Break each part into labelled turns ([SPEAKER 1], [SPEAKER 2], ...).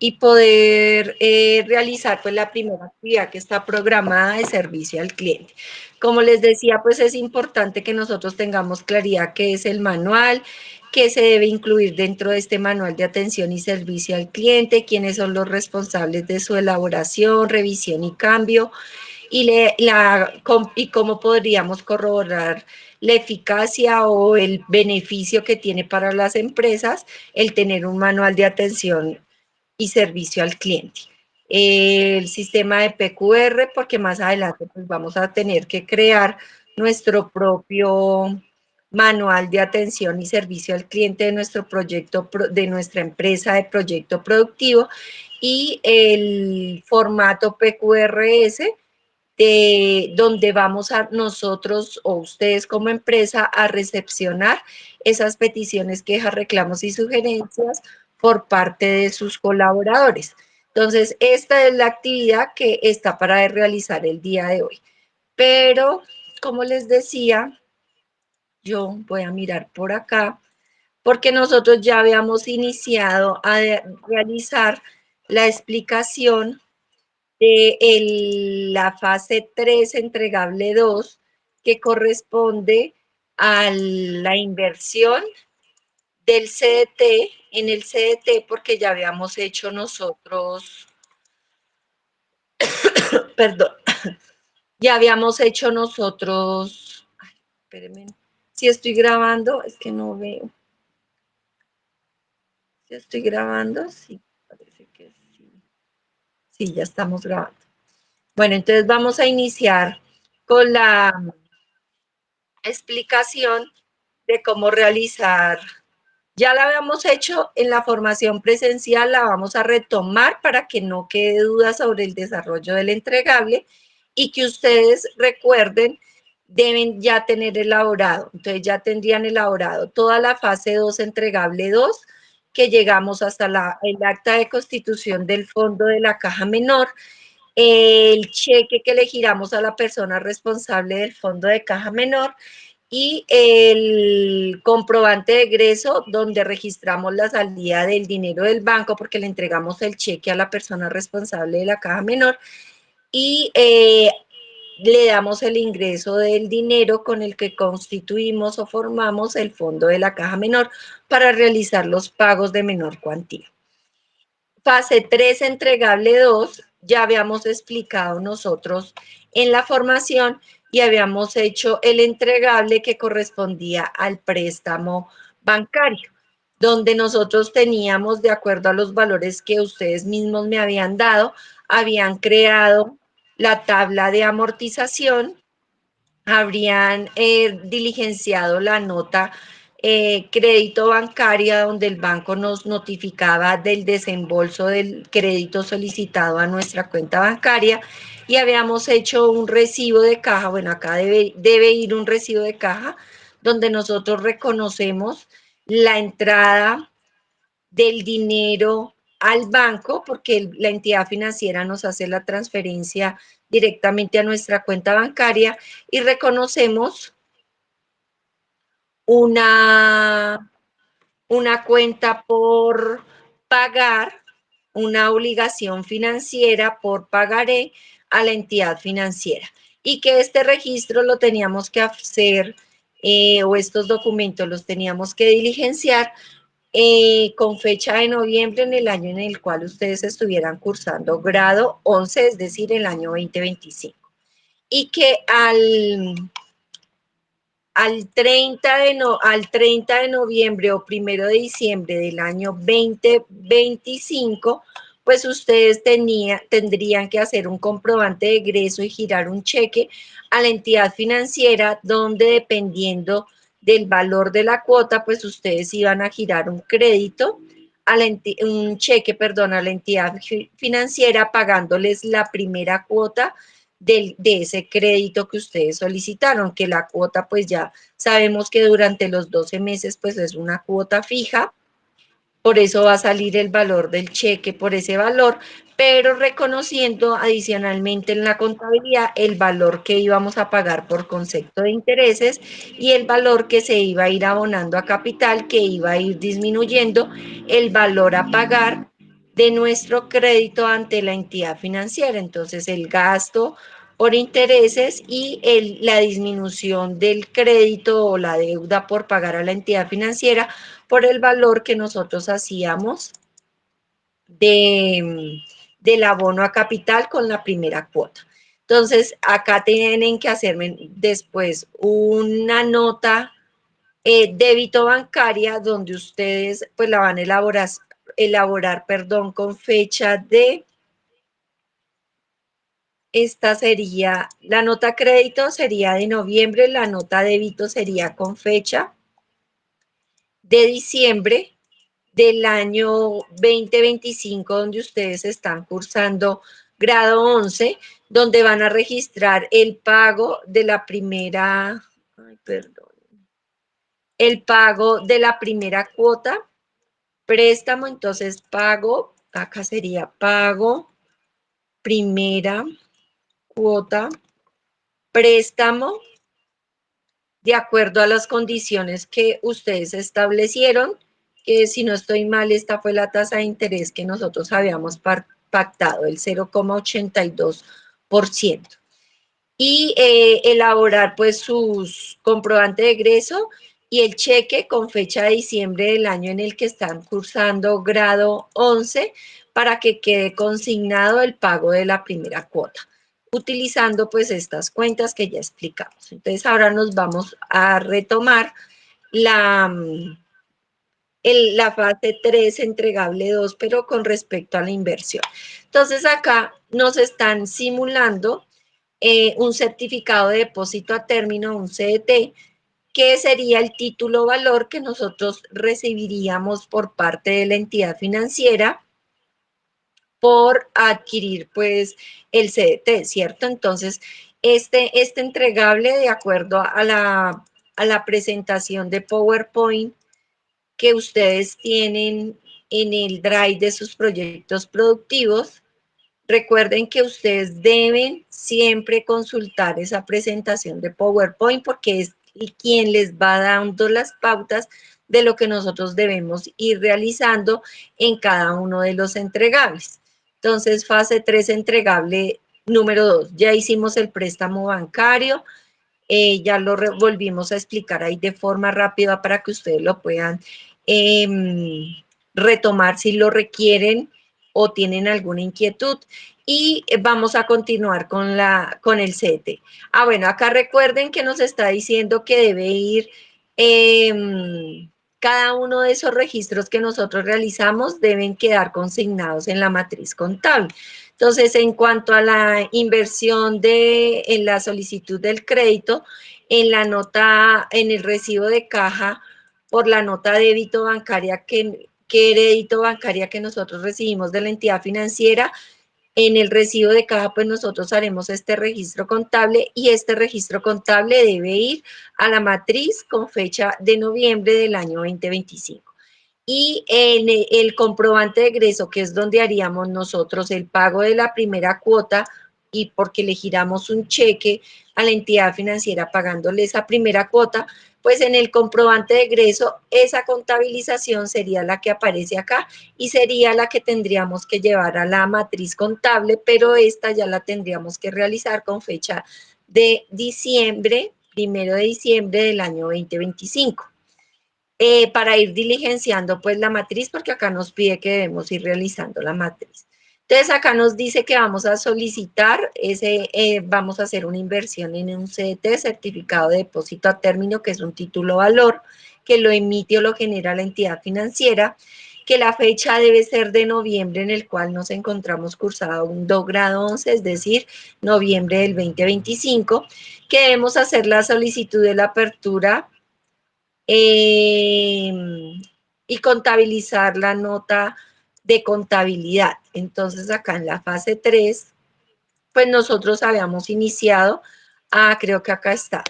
[SPEAKER 1] y poder realizar pues la primera actividad que está programada de servicio al cliente. Como les decía, pues es importante que nosotros tengamos claridad qué es el manual, qué se debe incluir dentro de este manual de atención y servicio al cliente, quiénes son los responsables de su elaboración, revisión y cambio, y cómo podríamos corroborar la eficacia o el beneficio que tiene para las empresas el tener un manual de atención y servicio al cliente. El sistema de PQR, porque más adelante pues, vamos a tener que crear nuestro propio manual de atención y servicio al cliente de nuestro proyecto, de nuestra empresa de proyecto productivo, y el formato PQRS, donde vamos a nosotros o ustedes como empresa a recepcionar esas peticiones, quejas, reclamos y sugerencias por parte de sus colaboradores. Entonces, esta es la actividad que está para realizar el día de hoy. Pero, como les decía, yo voy a mirar por acá, porque nosotros ya habíamos iniciado a realizar la explicación de la fase 3 entregable 2, que corresponde a la inversión del CDT, en el CDT, porque ya habíamos hecho nosotros, perdón, ya habíamos hecho nosotros, ay, espérenme, si estoy grabando, es que no veo, si estoy grabando, sí, parece que sí, sí, ya estamos grabando. Bueno, entonces vamos a iniciar con la explicación de cómo realizar. Ya la habíamos hecho en la formación presencial, la vamos a retomar para que no quede duda sobre el desarrollo del entregable y que ustedes recuerden, deben ya tener elaborado. Entonces ya tendrían elaborado toda la fase 2 entregable 2, que llegamos hasta el acta de constitución del fondo de la caja menor, el cheque que le giramos a la persona responsable del fondo de caja menor y el comprobante de egreso donde registramos la salida del dinero del banco porque le entregamos el cheque a la persona responsable de la caja menor y le damos el ingreso del dinero con el que constituimos o formamos el fondo de la caja menor para realizar los pagos de menor cuantía. Fase 3, entregable 2, ya habíamos explicado nosotros en la formación y habíamos hecho el entregable que correspondía al préstamo bancario, donde nosotros teníamos, de acuerdo a los valores que ustedes mismos me habían dado, habían creado la tabla de amortización, habrían diligenciado la nota crédito bancaria, donde el banco nos notificaba del desembolso del crédito solicitado a nuestra cuenta bancaria, y habíamos hecho un recibo de caja. Bueno, acá debe ir un recibo de caja donde nosotros reconocemos la entrada del dinero al banco, porque la entidad financiera nos hace la transferencia directamente a nuestra cuenta bancaria, y reconocemos una, una cuenta por pagar, una obligación financiera por pagaré a la entidad financiera, y que este registro lo teníamos que hacer, o estos documentos los teníamos que diligenciar con fecha de noviembre en el año en el cual ustedes estuvieran cursando grado 11, es decir, el año 2025. Y que al 30 de noviembre o 1 de diciembre del año 2025, pues ustedes tendrían que hacer un comprobante de egreso y girar un cheque a la entidad financiera, donde dependiendo del valor de la cuota, pues ustedes iban a girar un crédito, un cheque, perdón, a la entidad financiera, pagándoles la primera cuota de ese crédito que ustedes solicitaron, que la cuota pues ya sabemos que durante los 12 meses pues es una cuota fija, por eso va a salir el valor del cheque por ese valor, pero reconociendo adicionalmente en la contabilidad el valor que íbamos a pagar por concepto de intereses y el valor que se iba a ir abonando a capital, que iba a ir disminuyendo el valor a pagar de nuestro crédito ante la entidad financiera. Entonces, el gasto por intereses y la disminución del crédito o la deuda por pagar a la entidad financiera por el valor que nosotros hacíamos del abono a capital con la primera cuota. Entonces, acá tienen que hacerme después una nota débito bancaria donde ustedes pues la van a elaborar, perdón, con fecha de, esta sería, la nota crédito sería de noviembre, la nota débito sería con fecha de diciembre del año 2025, donde ustedes están cursando grado 11, donde van a registrar el pago de la primera, ay, perdón, el pago de la primera cuota, préstamo, entonces pago, acá sería pago, primera cuota, préstamo, de acuerdo a las condiciones que ustedes establecieron, que si no estoy mal, esta fue la tasa de interés que nosotros habíamos pactado, el 0,82%. Y elaborar pues sus comprobantes de egreso y el cheque con fecha de diciembre del año en el que están cursando grado 11 para que quede consignado el pago de la primera cuota, utilizando pues estas cuentas que ya explicamos. Entonces ahora nos vamos a retomar la, la fase 3 entregable 2, pero con respecto a la inversión. Entonces acá nos están simulando un certificado de depósito a término, un CDT, que sería el título valor que nosotros recibiríamos por parte de la entidad financiera por adquirir pues el CDT, ¿cierto? Entonces, este entregable, de acuerdo a la presentación de PowerPoint que ustedes tienen en el drive de sus proyectos productivos, recuerden que ustedes deben siempre consultar esa presentación de PowerPoint porque es quien les va dando las pautas de lo que nosotros debemos ir realizando en cada uno de los entregables. Entonces, fase 3 entregable número 2. Ya hicimos el préstamo bancario, ya lo volvimos a explicar ahí de forma rápida para que ustedes lo puedan eh, retomar si lo requieren o tienen alguna inquietud. Y vamos a continuar con el CETE. Ah, bueno, acá recuerden que nos está diciendo que debe ir cada uno de esos registros que nosotros realizamos deben quedar consignados en la matriz contable. Entonces, en cuanto a la inversión en la solicitud del crédito, en la nota, en el recibo de caja por la nota débito bancaria que crédito bancaria que nosotros recibimos de la entidad financiera, en el recibo de caja, pues nosotros haremos este registro contable y este registro contable debe ir a la matriz con fecha de noviembre del año 2025. Y en el comprobante de egreso, que es donde haríamos nosotros el pago de la primera cuota y porque le giramos un cheque a la entidad financiera pagándole esa primera cuota, pues en el comprobante de egreso esa contabilización sería la que aparece acá y sería la que tendríamos que llevar a la matriz contable, pero esta ya la tendríamos que realizar con fecha de diciembre, 1 de diciembre del año 2025 para ir diligenciando pues la matriz, porque acá nos pide que debemos ir realizando la matriz. Entonces acá nos dice que vamos a solicitar vamos a hacer una inversión en un CDT, certificado de depósito a término, que es un título valor, que lo emite o lo genera la entidad financiera, que la fecha debe ser de noviembre en el cual nos encontramos cursado un grado 11, es decir, noviembre del 2025, que debemos hacer la solicitud de la apertura eh, y contabilizar la nota de contabilidad. Entonces, acá en la fase 3, pues nosotros habíamos iniciado, creo que acá está.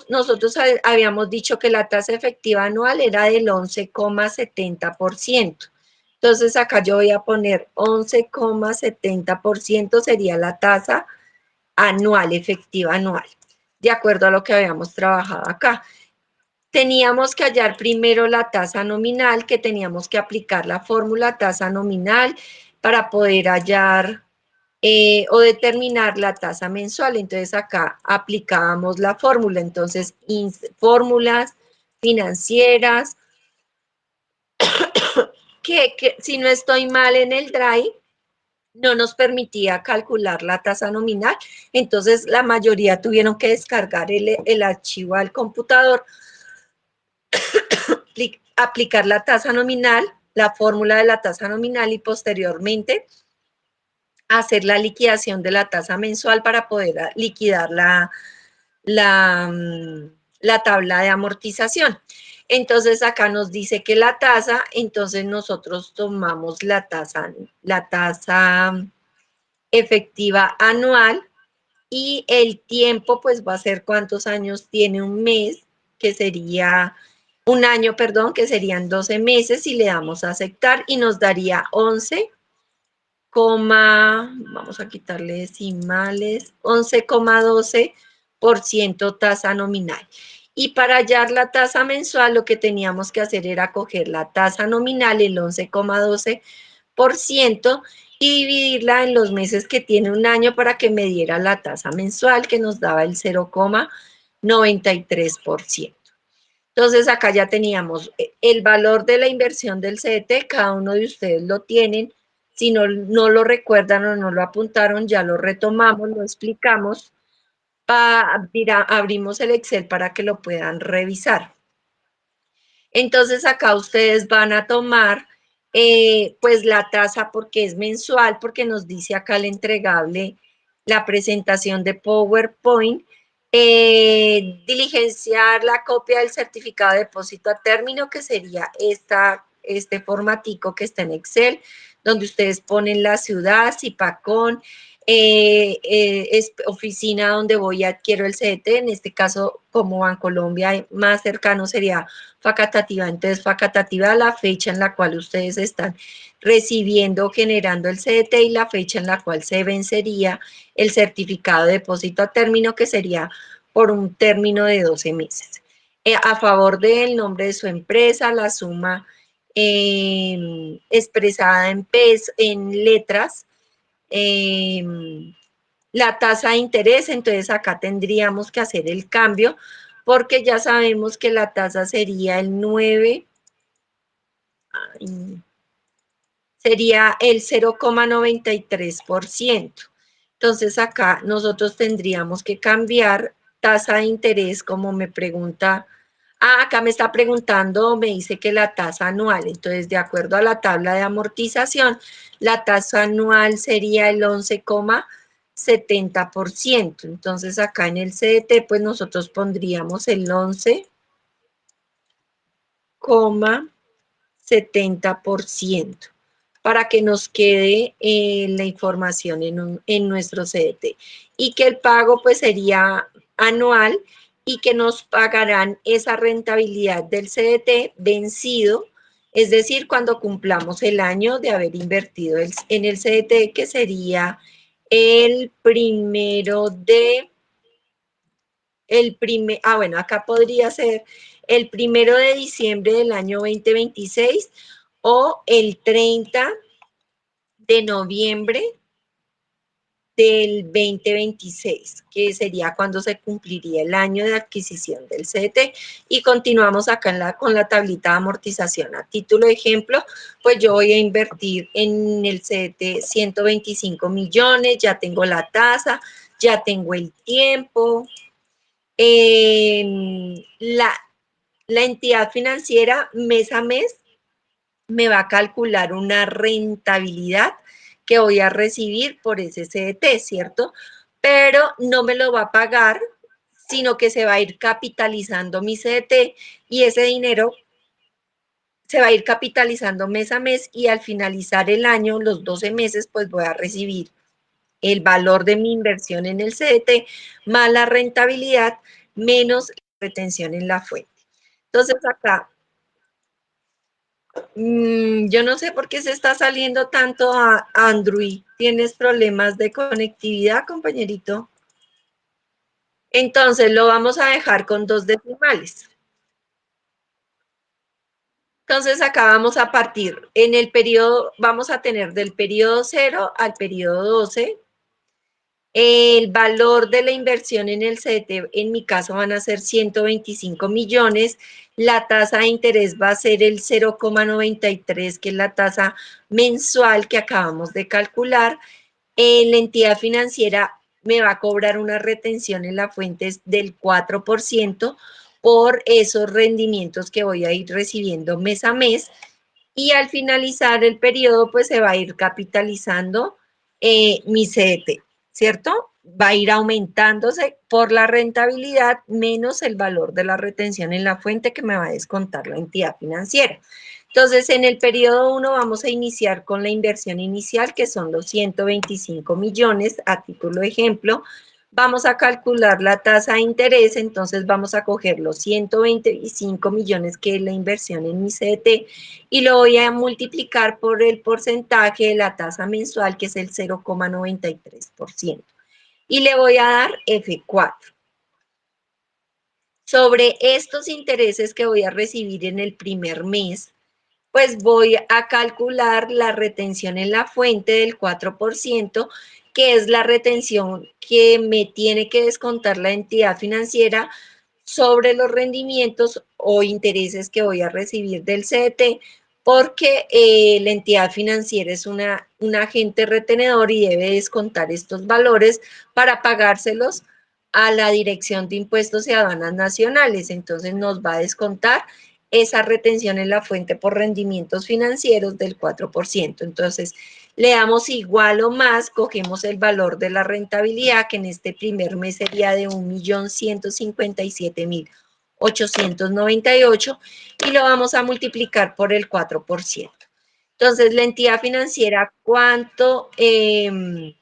[SPEAKER 1] Nosotros habíamos dicho que la tasa efectiva anual era del 11,70%. Entonces acá yo voy a poner 11,70% sería la tasa anual, efectiva anual, de acuerdo a lo que habíamos trabajado acá. Teníamos que hallar primero la tasa nominal, que teníamos que aplicar la fórmula tasa nominal para poder hallar o determinar la tasa mensual. Entonces acá aplicábamos la fórmula. Entonces, fórmulas financieras, que si no estoy mal en el Drive, no nos permitía calcular la tasa nominal, entonces la mayoría tuvieron que descargar el archivo al computador, aplicar la tasa nominal, la fórmula de la tasa nominal y posteriormente hacer la liquidación de la tasa mensual para poder liquidar la, la tabla de amortización. Entonces acá nos dice que la tasa, entonces nosotros tomamos la tasa efectiva anual y el tiempo pues va a ser cuántos años tiene un mes, que sería un año, perdón, que serían 12 meses y le damos a aceptar y nos daría 11, vamos a quitarle decimales, 11,12% tasa nominal. Y para hallar la tasa mensual, lo que teníamos que hacer era coger la tasa nominal, el 11,12%, y dividirla en los meses que tiene un año para que me diera la tasa mensual, que nos daba el 0,93%. Entonces acá ya teníamos el valor de la inversión del CDT, cada uno de ustedes lo tienen, si no, no lo recuerdan o no lo apuntaron, ya lo retomamos, lo explicamos, abrimos el Excel para que lo puedan revisar. Entonces acá ustedes van a tomar pues la tasa porque es mensual, porque nos dice acá el entregable, la presentación de PowerPoint, diligenciar la copia del certificado de depósito a término, que sería este formatico que está en Excel, donde ustedes ponen la ciudad, Zipacón, oficina donde voy y adquiero el CDT, en este caso como Bancolombia más cercano sería Facatativá. Entonces, Facatativá, la fecha en la cual ustedes están recibiendo o generando el CDT y la fecha en la cual se vencería el certificado de depósito a término, que sería por un término de 12 meses. A favor del nombre de su empresa, la suma expresada en letras, la tasa de interés, entonces acá tendríamos que hacer el cambio porque ya sabemos que la tasa sería el 9, sería el 0,93%. Entonces acá nosotros tendríamos que cambiar tasa de interés, como me pregunta, acá me está preguntando, me dice que la tasa anual, entonces de acuerdo a la tabla de amortización, la tasa anual sería el 11,70%. Entonces acá en el CDT pues nosotros pondríamos el 11,70% para que nos quede la información en nuestro CDT y que el pago pues sería anual y que nos pagarán esa rentabilidad del CDT vencido, es decir, cuando cumplamos el año de haber invertido en el CDT, que sería el primero de, bueno, acá podría ser el 1 de diciembre del año 2026 o el 30 de noviembre del 2026, que sería cuando se cumpliría el año de adquisición del CDT. Y continuamos acá con la tablita de amortización. A título de ejemplo, pues yo voy a invertir en el CDT 125 millones, ya tengo la tasa, ya tengo el tiempo. La entidad financiera mes a mes me va a calcular una rentabilidad que voy a recibir por ese CDT, ¿cierto? Pero no me lo va a pagar, sino que se va a ir capitalizando mi CDT y ese dinero se va a ir capitalizando mes a mes y al finalizar el año, los 12 meses, pues voy a recibir el valor de mi inversión en el CDT más la rentabilidad menos la retención en la fuente. Entonces acá Yo no sé por qué se está saliendo tanto a Android. ¿Tienes problemas de conectividad, compañerito? Entonces lo vamos a dejar con 2 decimales. Entonces acá vamos a partir, en el periodo, vamos a tener del periodo 0 al periodo 12. El valor de la inversión en el CDT, en mi caso, van a ser 125 millones. La tasa de interés va a ser el 0,93, que es la tasa mensual que acabamos de calcular. La entidad financiera me va a cobrar una retención en la fuente del 4% por esos rendimientos que voy a ir recibiendo mes a mes, y al finalizar el periodo pues se va a ir capitalizando mi CDT, ¿cierto? Va a ir aumentándose por la rentabilidad menos el valor de la retención en la fuente que me va a descontar la entidad financiera. Entonces, en el periodo 1 vamos a iniciar con la inversión inicial, que son los 125 millones, a título de ejemplo. Vamos a calcular la tasa de interés, entonces vamos a coger los 125 millones, que es la inversión en mi CDT, y lo voy a multiplicar por el porcentaje de la tasa mensual, que es el 0,93%. Y le voy a dar F4. Sobre estos intereses que voy a recibir en el primer mes, pues voy a calcular la retención en la fuente del 4%, que es la retención que me tiene que descontar la entidad financiera sobre los rendimientos o intereses que voy a recibir del CDT, porque la entidad financiera es un agente retenedor y debe descontar estos valores para pagárselos a la Dirección de Impuestos y Aduanas Nacionales. Entonces nos va a descontar esa retención en la fuente por rendimientos financieros del 4%. Entonces, le damos igual o más, cogemos el valor de la rentabilidad, que en este primer mes sería de 1.157.898, y lo vamos a multiplicar por el 4%. Entonces, la entidad financiera, ¿cuánto me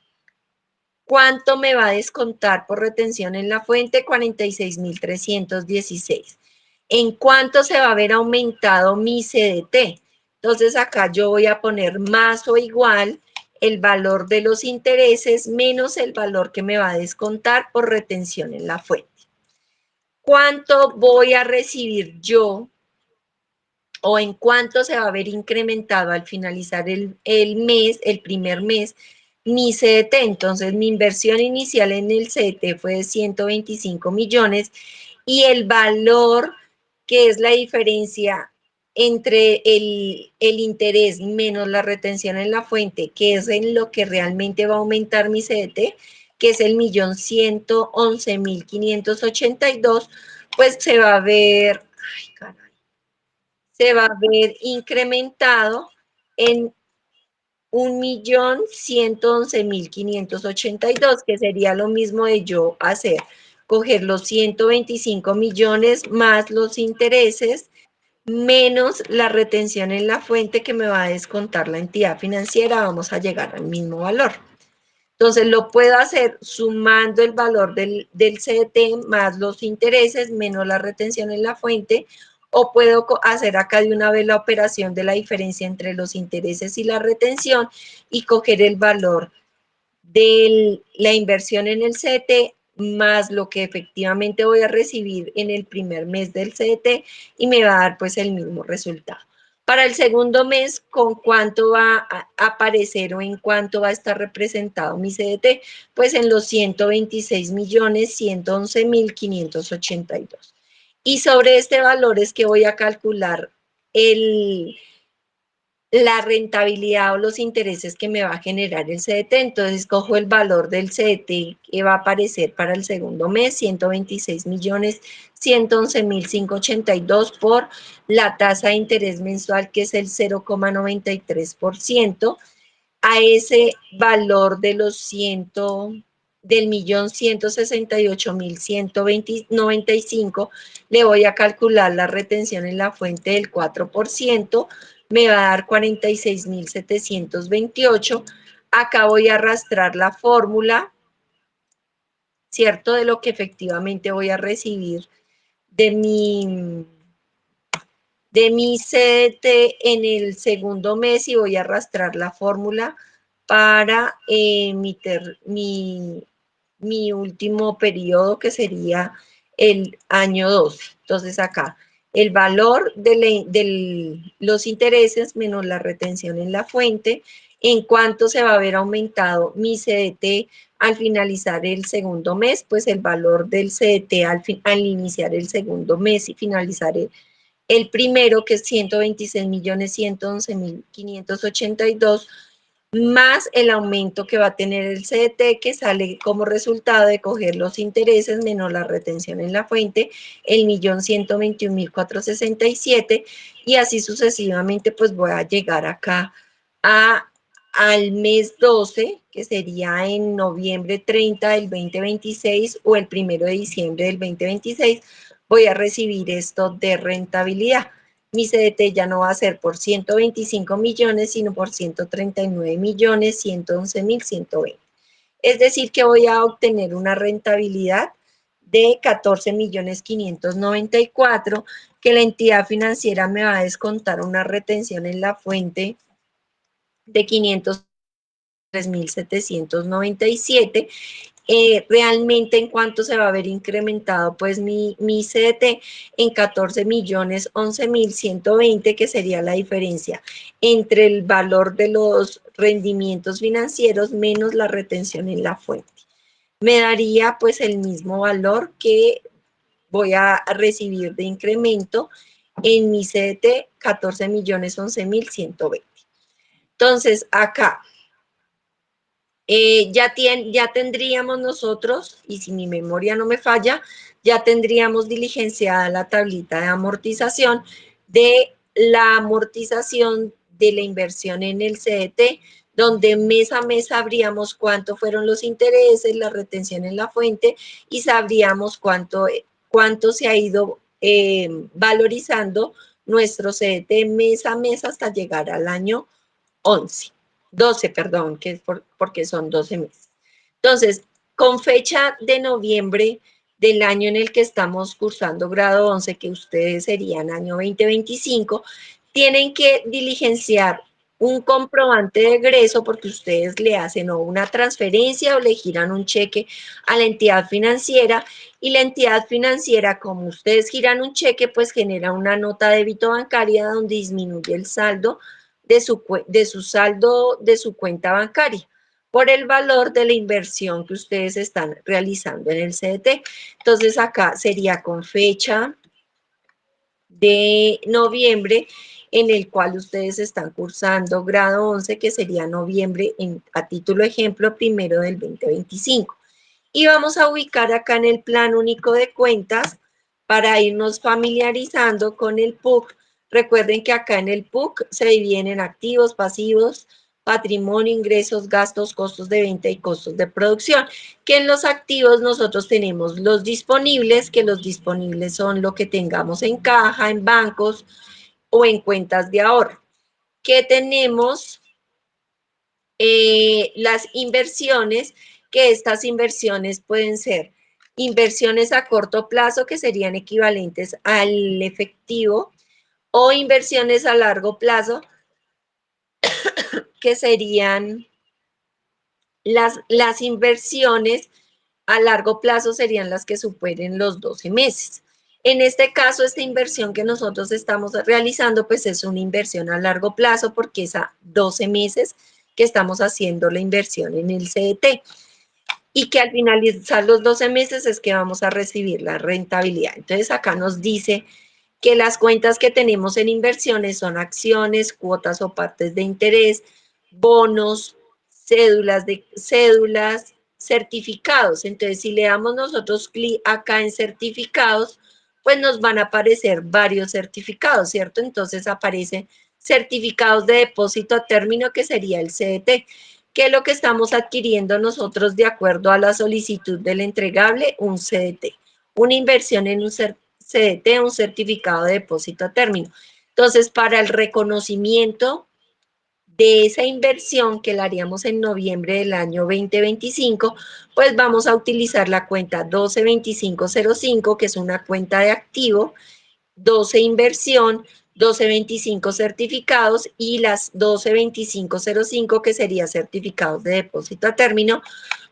[SPEAKER 1] va a descontar por retención en la fuente? 46.316. ¿En cuánto se va a ver aumentado mi CDT? Entonces acá yo voy a poner más o igual el valor de los intereses menos el valor que me va a descontar por retención en la fuente. ¿Cuánto voy a recibir yo, o en cuánto se va a ver incrementado al finalizar el mes, el primer mes, mi CDT? Entonces, mi inversión inicial en el CDT fue de 125 millones, y el valor, que es la diferencia entre el interés menos la retención en la fuente, que es en lo que realmente va a aumentar mi CDT, que es el 1.111.582, pues se va a ver incrementado en 1.111.582, que sería lo mismo de yo coger los 125 millones más los intereses menos la retención en la fuente que me va a descontar la entidad financiera. Vamos a llegar al mismo valor. Entonces lo puedo hacer sumando el valor del CDT más los intereses menos la retención en la fuente, o puedo hacer acá de una vez la operación de la diferencia entre los intereses y la retención y coger el valor de la inversión en el CDT más lo que efectivamente voy a recibir en el primer mes del CDT, y me va a dar pues el mismo resultado. Para el segundo mes, ¿con cuánto va a aparecer o en cuánto va a estar representado mi CDT? Pues en los 126.111.582. Y sobre este valor es que voy a calcular la rentabilidad o los intereses que me va a generar el CDT. Entonces cojo el valor del CDT que va a aparecer para el segundo mes, 126.111.582, por la tasa de interés mensual, que es el 0,93%. A ese valor de los del 1.168.195, le voy a calcular la retención en la fuente del 4%, me va a dar 46.728. Acá voy a arrastrar la fórmula, ¿cierto? De lo que efectivamente voy a recibir de mi de mi CDT en el segundo mes y voy a arrastrar la fórmula para mi último periodo, que sería el año 12. Entonces acá, el valor de los intereses menos la retención en la fuente, en cuánto se va a ver aumentado mi CDT al finalizar el segundo mes, pues el valor del CDT al iniciar el segundo mes y finalizar el primero, que es 126.111.582, más el aumento que va a tener el CDT, que sale como resultado de coger los intereses menos la retención en la fuente, el 1.121.467, y así sucesivamente, pues voy a llegar acá al mes 12, que sería en noviembre 30 del 2026 o el 1 de diciembre del 2026, voy a recibir esto de rentabilidad. Mi CDT ya no va a ser por 125 millones, sino por 139.111.120. Es decir, que voy a obtener una rentabilidad de 14.594.000, que la entidad financiera me va a descontar una retención en la fuente de 503.797. Realmente en cuánto se va a ver incrementado pues mi CDT en 14.011.120, que sería la diferencia entre el valor de los rendimientos financieros menos la retención en la fuente. Me daría pues el mismo valor que voy a recibir de incremento en mi CDT, 14.011.120. Entonces acá ya tendríamos nosotros, y si mi memoria no me falla, ya tendríamos diligenciada la tablita de amortización de la inversión en el CDT, donde mes a mes sabríamos cuánto fueron los intereses, la retención en la fuente, y sabríamos cuánto se ha ido valorizando nuestro CDT mes a mes hasta llegar al año 11, 12, perdón, que es porque son 12 meses. Entonces, con fecha de noviembre del año en el que estamos cursando grado 11, que ustedes serían año 2025, tienen que diligenciar un comprobante de egreso, porque ustedes le hacen o una transferencia o le giran un cheque a la entidad financiera, y la entidad financiera, como ustedes giran un cheque, pues genera una nota de débito bancaria donde disminuye el saldo de su saldo de su cuenta bancaria por el valor de la inversión que ustedes están realizando en el CDT. Entonces acá sería con fecha de noviembre en el cual ustedes están cursando grado 11, que sería noviembre, a título de ejemplo, 1 del 2025. Y vamos a ubicar acá en el plan único de cuentas para irnos familiarizando con el PUC. Recuerden que acá en el PUC se dividen en activos, pasivos, patrimonio, ingresos, gastos, costos de venta y costos de producción. Que en los activos nosotros tenemos los disponibles, que los disponibles son lo que tengamos en caja, en bancos o en cuentas de ahorro. Que tenemos las inversiones, que estas inversiones pueden ser inversiones a corto plazo, que serían equivalentes al efectivo, o inversiones a largo plazo, que serían las inversiones a largo plazo, serían las que superen los 12 meses. En este caso, esta inversión que nosotros estamos realizando, pues es una inversión a largo plazo, porque es a 12 meses que estamos haciendo la inversión en el CDT. Y que al finalizar los 12 meses es que vamos a recibir la rentabilidad. Entonces acá nos dice que las cuentas que tenemos en inversiones son acciones, cuotas o partes de interés, bonos, cédulas, certificados. Entonces, si le damos nosotros clic acá en certificados, pues nos van a aparecer varios certificados, ¿cierto? Entonces aparecen certificados de depósito a término, que sería el CDT, que es lo que estamos adquiriendo nosotros de acuerdo a la solicitud del entregable, un CDT, una inversión en un CDT, un certificado de depósito a término. Entonces, para el reconocimiento de esa inversión que la haríamos en noviembre del año 2025, pues vamos a utilizar la cuenta 122505, que es una cuenta de activo, 12 inversión, 1225 certificados y las 122505, que sería certificados de depósito a término,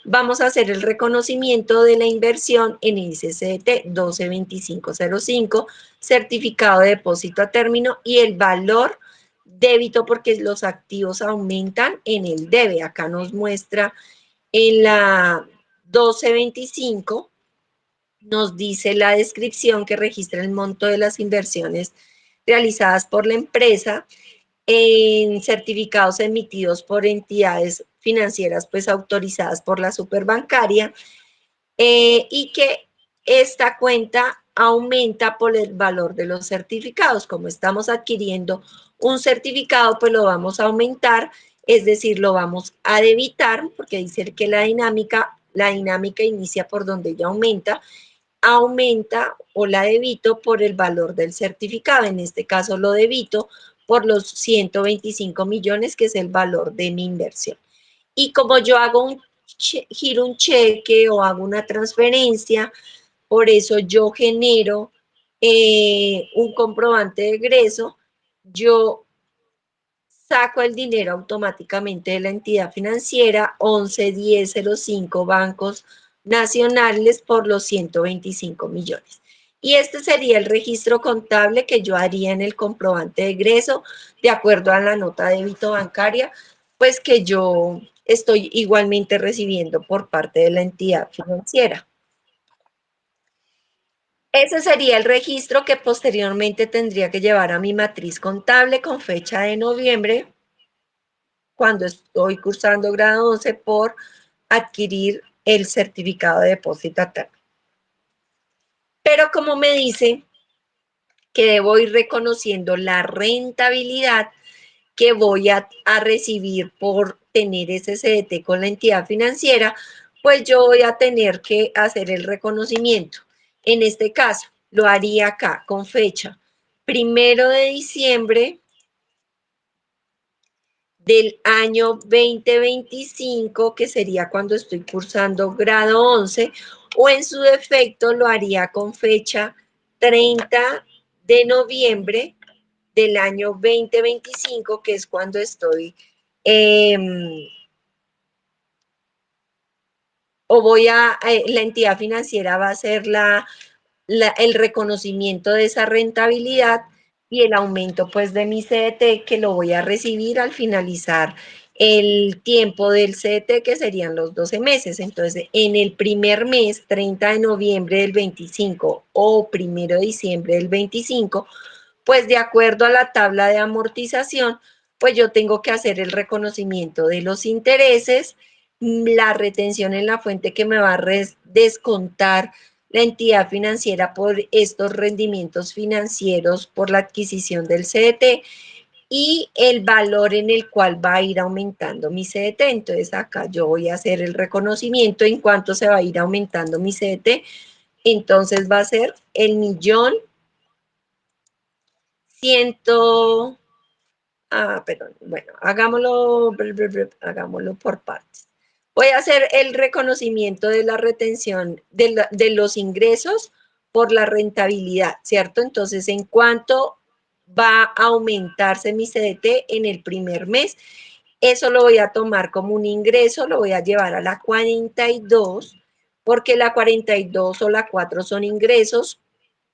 [SPEAKER 1] vamos a hacer el reconocimiento de la inversión en ese CDT 122505, certificado de depósito a término, y el valor débito, porque los activos aumentan en el debe. Acá nos muestra en la 1225, nos dice la descripción que registra el monto de las inversiones realizadas por la empresa en certificados emitidos por entidades financieras pues autorizadas por la superbancaria, y que esta cuenta aumenta por el valor de los certificados. Como estamos adquiriendo un certificado, pues lo vamos a aumentar, es decir, lo vamos a debitar, porque dice que la dinámica inicia por donde ya aumenta o la debito por el valor del certificado. En este caso lo debito por los 125 millones, que es el valor de mi inversión. Y como yo hago giro un cheque o hago una transferencia, por eso yo genero un comprobante de egreso, yo saco el dinero automáticamente de la entidad financiera 111005 Bancos Nacionales por los 125 millones. Y este sería el registro contable que yo haría en el comprobante de egreso, de acuerdo a la nota de débito bancaria, pues que yo estoy igualmente recibiendo por parte de la entidad financiera. Ese sería el registro que posteriormente tendría que llevar a mi matriz contable con fecha de noviembre, cuando estoy cursando grado 11, por adquirir el certificado de depósito a término. Pero como me dice que debo ir reconociendo la rentabilidad que voy a recibir por tener ese CDT con la entidad financiera, pues yo voy a tener que hacer el reconocimiento. En este caso, lo haría acá con fecha 1 de diciembre del año 2025, que sería cuando estoy cursando grado 11, o en su defecto lo haría con fecha 30 de noviembre del año 2025, que es cuando estoy, eh, la entidad financiera va a hacer el reconocimiento de esa rentabilidad y el aumento pues de mi CDT, que lo voy a recibir al finalizar el tiempo del CDT, que serían los 12 meses. Entonces, en el primer mes, 30 de noviembre del 25 o 1 de diciembre del 25, pues de acuerdo a la tabla de amortización, pues yo tengo que hacer el reconocimiento de los intereses, la retención en la fuente que me va a descontar la entidad financiera por estos rendimientos financieros por la adquisición del CDT, y el valor en el cual va a ir aumentando mi CDT. Entonces acá yo voy a hacer el reconocimiento en cuánto se va a ir aumentando mi CDT. Entonces va a ser el 1.100.000. Perdón, bueno, hagámoslo por partes. Voy a hacer el reconocimiento de la retención de los ingresos por la rentabilidad, ¿cierto? Entonces, ¿en cuánto va a aumentarse mi CDT en el primer mes? Eso lo voy a tomar como un ingreso, lo voy a llevar a la 42, porque la 42 o la 4 son ingresos,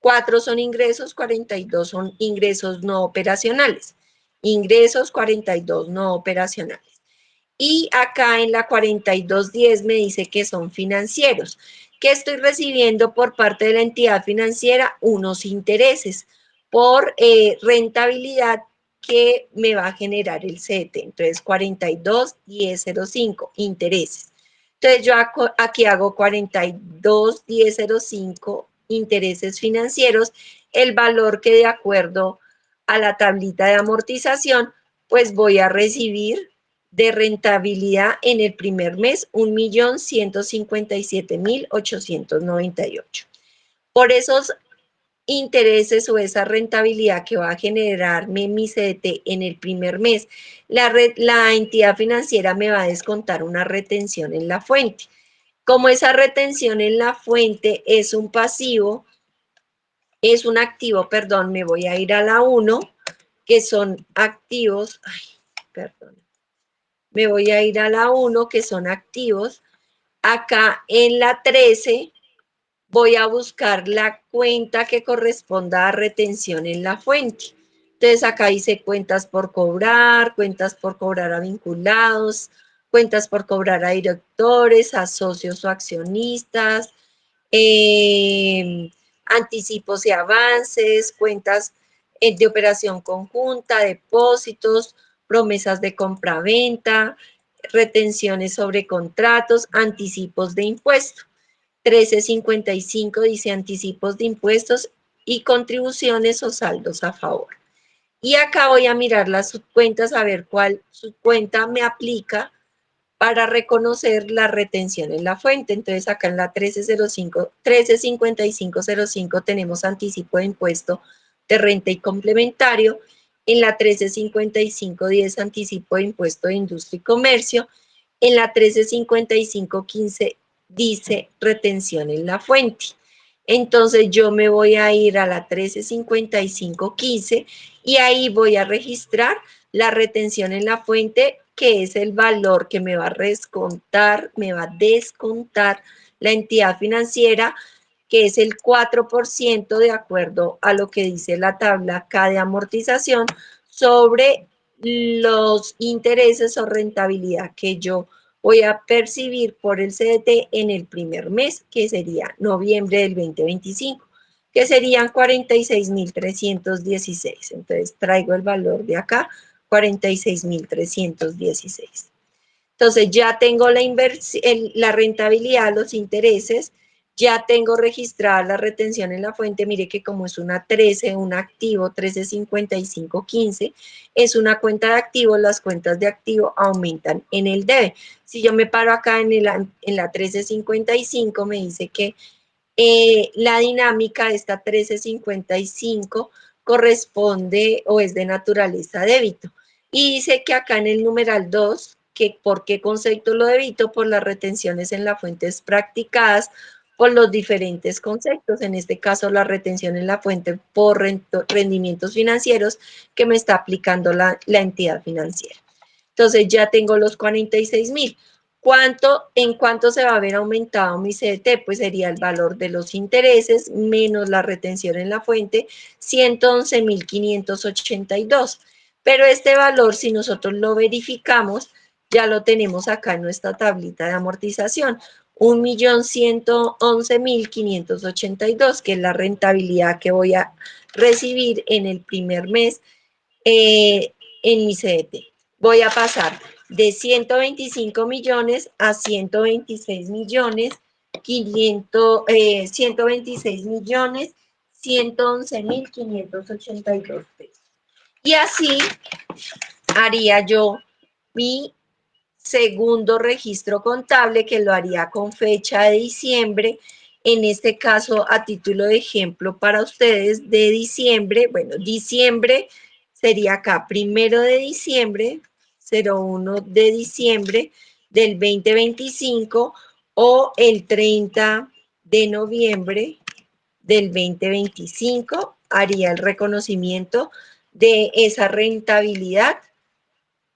[SPEAKER 1] 4 son ingresos, 42 son ingresos no operacionales. Ingresos 42 no operacionales. Y acá en la 4210 me dice que son financieros, que estoy recibiendo por parte de la entidad financiera unos intereses por rentabilidad que me va a generar el CETE. Entonces, 42.1005, intereses. Entonces, yo aquí hago 42.1005, intereses financieros, el valor que de acuerdo a la tablita de amortización, pues voy a recibir de rentabilidad en el primer mes 1.157.898. Por esos intereses o esa rentabilidad que va a generarme mi CDT en el primer mes, la entidad financiera me va a descontar una retención en la fuente. Como esa retención en la fuente es un pasivo, es un activo, perdón, me voy a ir a la 1, que son activos, ay, perdón, me voy a ir a la 1, que son activos. Acá en la 13 voy a buscar la cuenta que corresponda a retención en la fuente. Entonces acá dice cuentas por cobrar a vinculados, cuentas por cobrar a directores, a socios o accionistas, anticipos y avances, cuentas de operación conjunta, depósitos, promesas de compraventa, retenciones sobre contratos, anticipos de impuestos. 1355 dice anticipos de impuestos y contribuciones o saldos a favor. Y acá voy a mirar las subcuentas a ver cuál subcuenta me aplica para reconocer la retención en la fuente. Entonces acá en la 1305, 135505 tenemos anticipo de impuesto de renta y complementario. En la 135510 anticipo de impuesto de industria y comercio. En la 135515 dice retención en la fuente. Entonces yo me voy a ir a la 135515 y ahí voy a registrar la retención en la fuente, que es el valor que me va a descontar la entidad financiera, que es el 4% de acuerdo a lo que dice la tabla K de amortización sobre los intereses o rentabilidad que yo voy a percibir por el CDT en el primer mes, que sería noviembre del 2025, que serían 46.316. Entonces traigo el valor de acá, 46.316. Entonces ya tengo la rentabilidad, los intereses, ya tengo registrada la retención en la fuente. Mire que como es una 13, un activo 135515, es una cuenta de activo, las cuentas de activo aumentan en el debe. Si yo me paro acá en la 1355, me dice que la dinámica de esta 1355 corresponde o es de naturaleza débito. Y dice que acá en el numeral 2, que por qué concepto lo debito, por las retenciones en las fuentes practicadas por los diferentes conceptos, en este caso la retención en la fuente por rendimientos financieros que me está aplicando la entidad financiera. Entonces ya tengo los 46.000. ¿En cuánto se va a ver aumentado mi CDT? Pues sería el valor de los intereses menos la retención en la fuente, 111.582. Pero este valor, si nosotros lo verificamos, ya lo tenemos acá en nuestra tablita de amortización, 1.111.582, que es la rentabilidad que voy a recibir en el primer mes en mi CDT. Voy a pasar de 125 millones a 126 millones, 126 millones, 111.582 pesos. Y así haría yo mi segundo registro contable, que lo haría con fecha de diciembre, en este caso a título de ejemplo para ustedes de diciembre. Bueno, diciembre sería acá 1 de diciembre, 01 de diciembre del 2025 o el 30 de noviembre del 2025, haría el reconocimiento de esa rentabilidad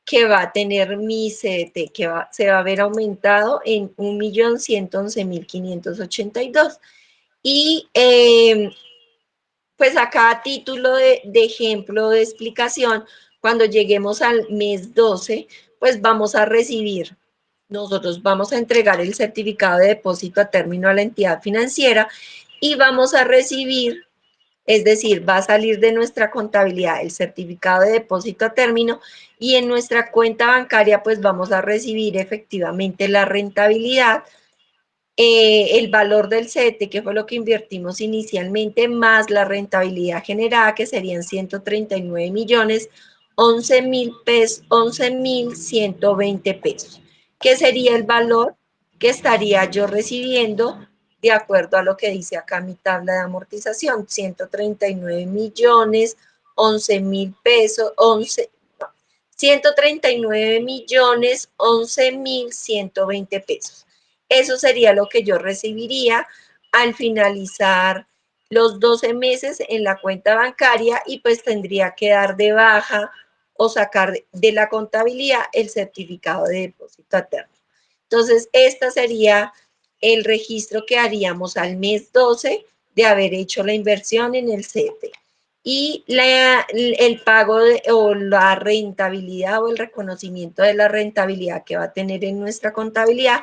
[SPEAKER 1] que va a tener mi CDT, que se va a ver aumentado en 1.111.582. Y pues acá a título de ejemplo, de explicación, cuando lleguemos al mes 12, pues vamos a recibir, nosotros vamos a entregar el certificado de depósito a término a la entidad financiera y vamos a recibir, es decir, va a salir de nuestra contabilidad el certificado de depósito a término y en nuestra cuenta bancaria pues vamos a recibir efectivamente la rentabilidad, el valor del CETE, que fue lo que invertimos inicialmente, más la rentabilidad generada, que serían 139 millones, 11.000 pesos, 11.120 pesos, que sería el valor que estaría yo recibiendo de acuerdo a lo que dice acá mi tabla de amortización, 139 millones, 11.000 pesos, 139 millones, 11.120 pesos. Eso sería lo que yo recibiría al finalizar los 12 meses en la cuenta bancaria y pues tendría que dar de baja o sacar de la contabilidad el certificado de depósito a término. Entonces, este sería el registro que haríamos al mes 12 de haber hecho la inversión en el CETE. Y el pago o la rentabilidad o el reconocimiento de la rentabilidad que va a tener en nuestra contabilidad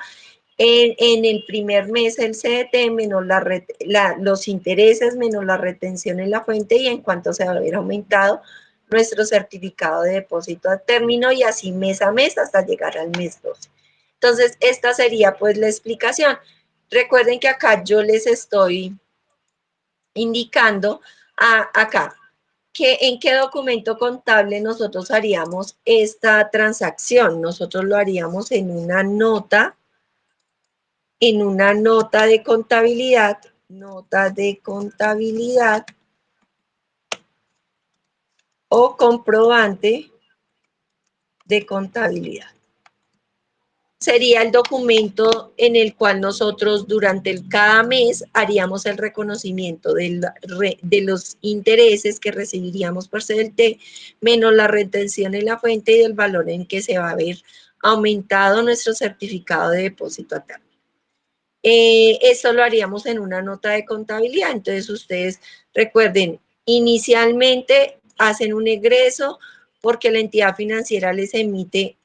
[SPEAKER 1] en el primer mes el CDT menos los intereses menos la retención en la fuente y en cuanto se va a haber aumentado nuestro certificado de depósito a término y así mes a mes hasta llegar al mes 12. Entonces, esta sería pues la explicación. Recuerden que acá yo les estoy indicando acá que en qué documento contable nosotros haríamos esta transacción. Nosotros lo haríamos en una nota de contabilidad o comprobante de contabilidad. Sería el documento en el cual nosotros durante cada mes haríamos el reconocimiento de los intereses que recibiríamos por CDT, menos la retención en la fuente y del valor en que se va a ver aumentado nuestro certificado de depósito a término. Eso lo haríamos en una nota de contabilidad. Entonces, ustedes recuerden, inicialmente hacen un egreso porque la entidad financiera les emite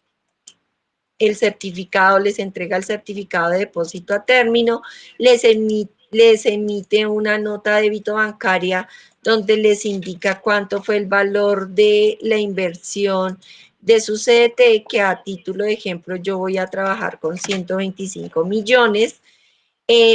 [SPEAKER 1] el certificado, les entrega el certificado de depósito a término, les emite una nota de débito bancaria donde les indica cuánto fue el valor de la inversión de su CDT, que a título de ejemplo yo voy a trabajar con 125 millones.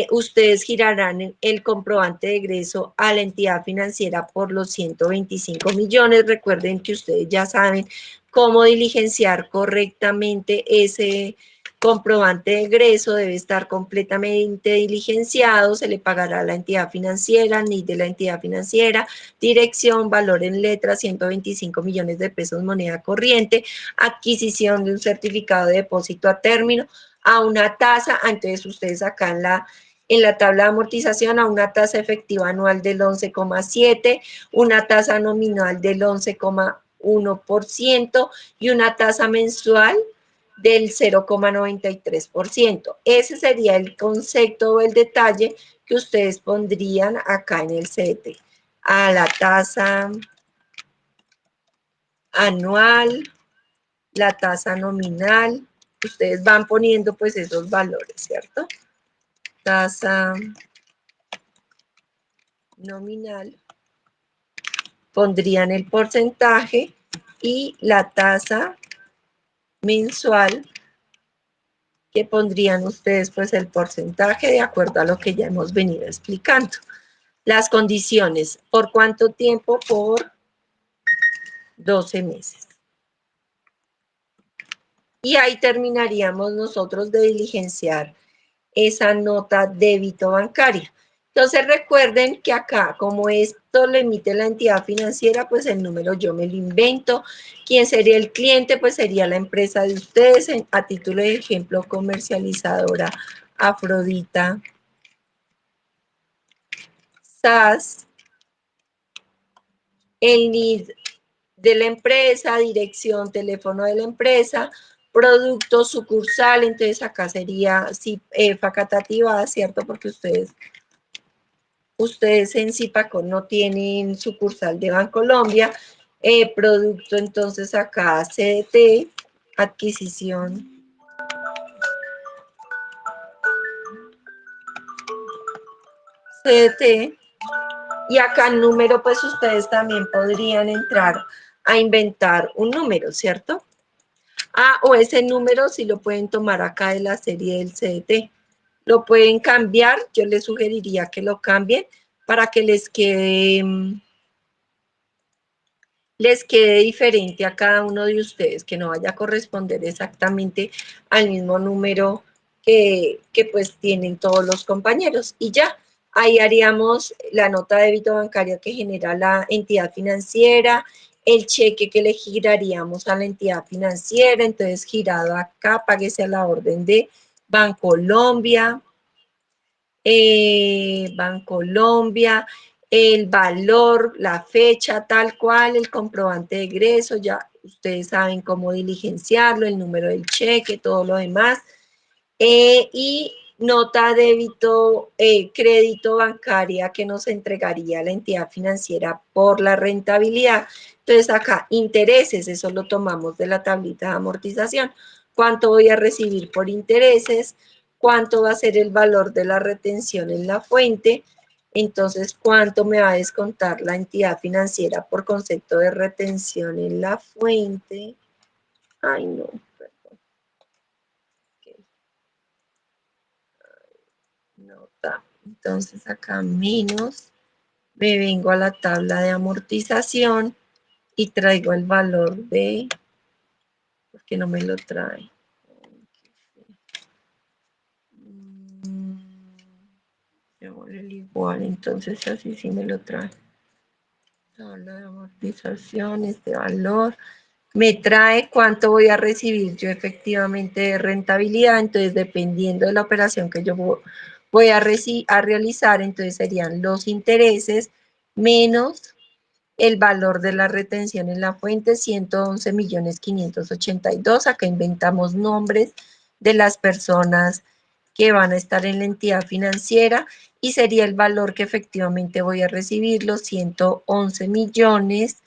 [SPEAKER 1] Ustedes girarán el comprobante de egreso a la entidad financiera por los 125 millones. Recuerden que ustedes ya saben cómo diligenciar correctamente ese comprobante de egreso. Debe estar completamente diligenciado. Se le pagará a la entidad financiera, NID de la entidad financiera, dirección, valor en letras, 125 millones de pesos moneda corriente, adquisición de un certificado de depósito a término, a una tasa. Entonces ustedes acá en la tabla de amortización a una tasa efectiva anual del 11,7, una tasa nominal del 11,1% y una tasa mensual del 0,93%. Ese sería el concepto o el detalle que ustedes pondrían acá en el CETE. A la tasa anual, la tasa nominal, ustedes van poniendo pues esos valores, ¿cierto? Tasa nominal, pondrían el porcentaje y la tasa mensual, que pondrían ustedes pues el porcentaje de acuerdo a lo que ya hemos venido explicando. Las condiciones, ¿por cuánto tiempo? Por 12 meses. Y ahí terminaríamos nosotros de diligenciar esa nota débito bancaria. Entonces recuerden que acá, como esto lo emite la entidad financiera, pues el número yo me lo invento. ¿Quién sería el cliente? Pues sería la empresa de ustedes, a título de ejemplo, comercializadora Afrodita SAS. El NID de la empresa, dirección, teléfono de la empresa, producto, sucursal. Entonces acá sería sí, Facatativá, ¿cierto? Porque ustedes en Zipacón no tienen sucursal de Bancolombia. Producto, entonces acá CDT, adquisición CDT. Y acá el número, pues ustedes también podrían entrar a inventar un número, ¿cierto? Ah, o ese número si lo pueden tomar acá de la serie del CDT. Lo pueden cambiar, yo les sugeriría que lo cambien para que les quede diferente a cada uno de ustedes, que no vaya a corresponder exactamente al mismo número que pues tienen todos los compañeros. Y ya, ahí haríamos la nota de débito bancaria que genera la entidad financiera, el cheque que le giraríamos a la entidad financiera, entonces girado acá, páguese a la orden de Bancolombia, Bancolombia, el valor, la fecha tal cual, el comprobante de egreso, ya ustedes saben cómo diligenciarlo, el número del cheque, todo lo demás, y nota débito, crédito bancaria que nos entregaría la entidad financiera por la rentabilidad. Entonces acá, intereses, eso lo tomamos de la tablita de amortización. ¿Cuánto voy a recibir por intereses? ¿Cuánto va a ser el valor de la retención en la fuente? Entonces, ¿cuánto me va a descontar la entidad financiera por concepto de retención en la fuente? Ay, no, perdón. Okay. Nota. Entonces, acá menos, me vengo a la tabla de amortización y traigo el valor de, porque no me lo trae. El igual, entonces así sí me lo trae. Tabla de amortización, este valor. Me trae cuánto voy a recibir yo efectivamente de rentabilidad, entonces dependiendo de la operación que yo voy a realizar, entonces serían los intereses menos el valor de la retención en la fuente, 111.582.000. Acá inventamos nombres de las personas que van a estar en la entidad financiera y sería el valor que efectivamente voy a recibir, los 111 millones,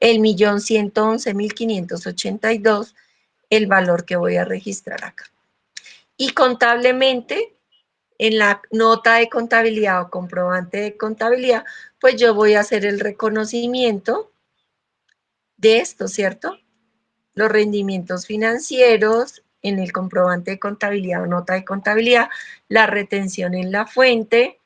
[SPEAKER 1] el 1.111.582, el valor que voy a registrar acá. Y contablemente, en la nota de contabilidad o comprobante de contabilidad, pues yo voy a hacer el reconocimiento de esto, ¿cierto? Los rendimientos financieros en el comprobante de contabilidad o nota de contabilidad, la retención en la fuente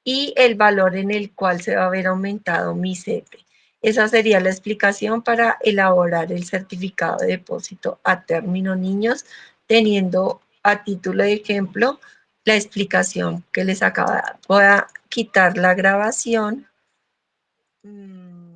[SPEAKER 1] y el valor en el cual se va a ver aumentado mi CETE. Esa sería la explicación para elaborar el certificado de depósito a término, niños, teniendo a título de ejemplo la explicación que les acabo de dar. Voy a quitar la grabación.